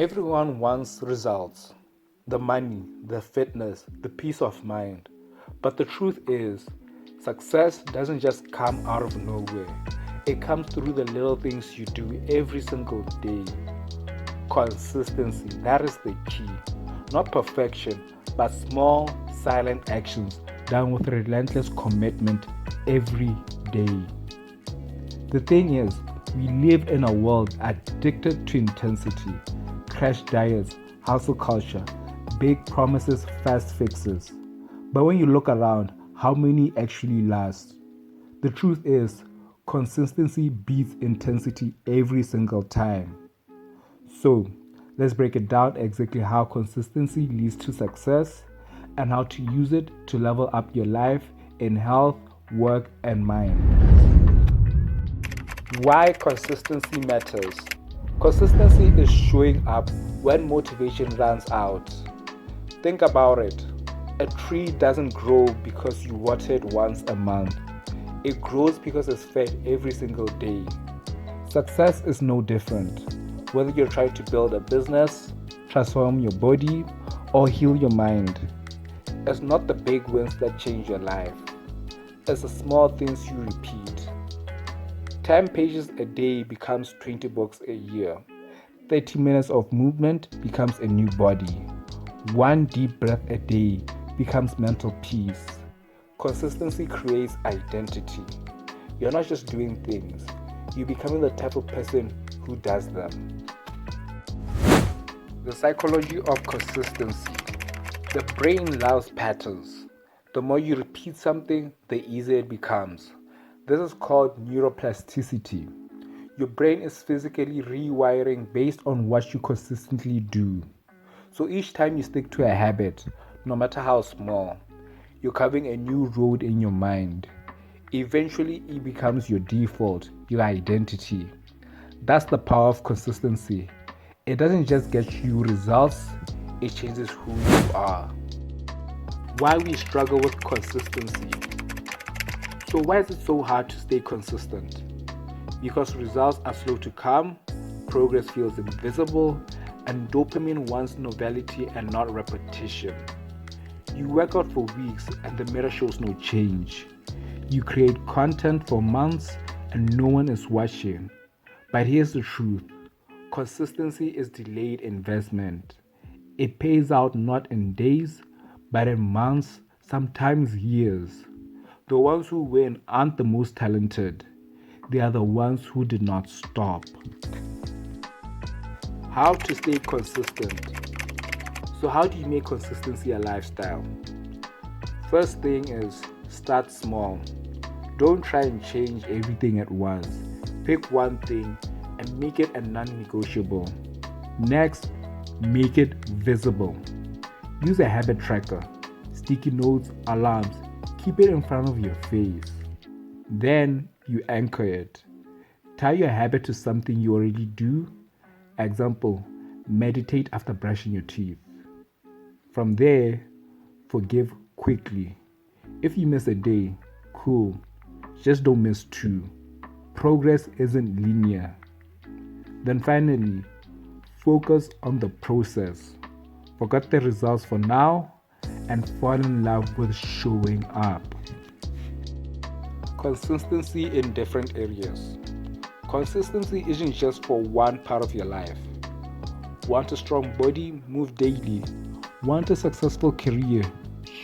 Everyone wants results, the money, the fitness, the peace of mind. But the truth is, success doesn't just come out of nowhere. It comes through the little things you do every single day. Consistency, that is the key. Not perfection, but small, silent actions done with relentless commitment every day. The thing is, we live in a world addicted to intensity, crash diets, hustle culture, big promises, fast fixes. But when you look around, how many actually last? The truth is, consistency beats intensity every single time. So, let's break it down exactly how consistency leads to success and how to use it to level up your life in health, work, and mind. Why consistency matters. Consistency is showing up when motivation runs out. Think about it. A tree doesn't grow because you water it once a month. It grows because it's fed every single day. Success is no different. Whether you're trying to build a business, transform your body, or heal your mind, it's not the big wins that change your life. It's the small things you repeat. 10 pages a day becomes 20 books a year. 30 minutes of movement becomes a new body. One deep breath a day becomes mental peace. Consistency creates identity. You're not just doing things, you're becoming the type of person who does them. The psychology of consistency. The brain loves patterns. The more you repeat something, the easier it becomes. This is called neuroplasticity. Your brain is physically rewiring based on what you consistently do. So each time you stick to a habit, no matter how small, you're carving a new road in your mind. Eventually, it becomes your default, your identity. That's the power of consistency. It doesn't just get you results, it changes who you are. Why we struggle with consistency. So why is it so hard to stay consistent? Because results are slow to come, progress feels invisible, and dopamine wants novelty and not repetition. You work out for weeks and the mirror shows no change. You create content for months and no one is watching. But here's the truth. Consistency is delayed investment. It pays out not in days, but in months, sometimes years. The ones who win aren't the most talented. They are the ones who did not stop. How to stay consistent. So how do you make consistency a lifestyle? First thing is start small. Don't try and change everything at once. Pick one thing and make it a non-negotiable. Next, make it visible. Use a habit tracker, sticky notes, alarms. Keep it in front of your face. Then you anchor it. Tie your habit to something you already do. Example, meditate after brushing your teeth. From there, forgive quickly. If you miss a day, cool. Just don't miss 2. Progress isn't linear. Then finally, focus on the process. Forget the results for now and fall in love with showing up. Consistency in different areas. Consistency isn't just for one part of your life. Want a strong body? Move daily. Want a successful career?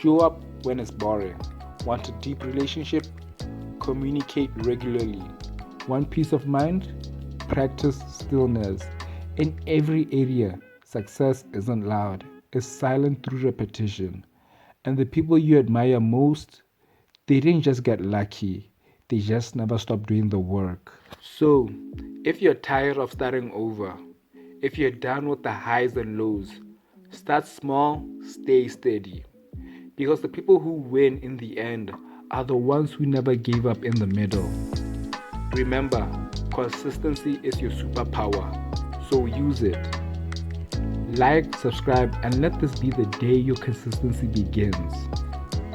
Show up when it's boring. Want a deep relationship? Communicate regularly. Want peace of mind? Practice stillness. In every area, success isn't loud. It's silent through repetition. And the people you admire most, they didn't just get lucky. They just never stopped doing the work. So, if you're tired of starting over, if you're done with the highs and lows, start small, stay steady. Because the people who win in the end are the ones who never gave up in the middle. Remember, consistency is your superpower, so use it. Like, subscribe, and let this be the day your consistency begins.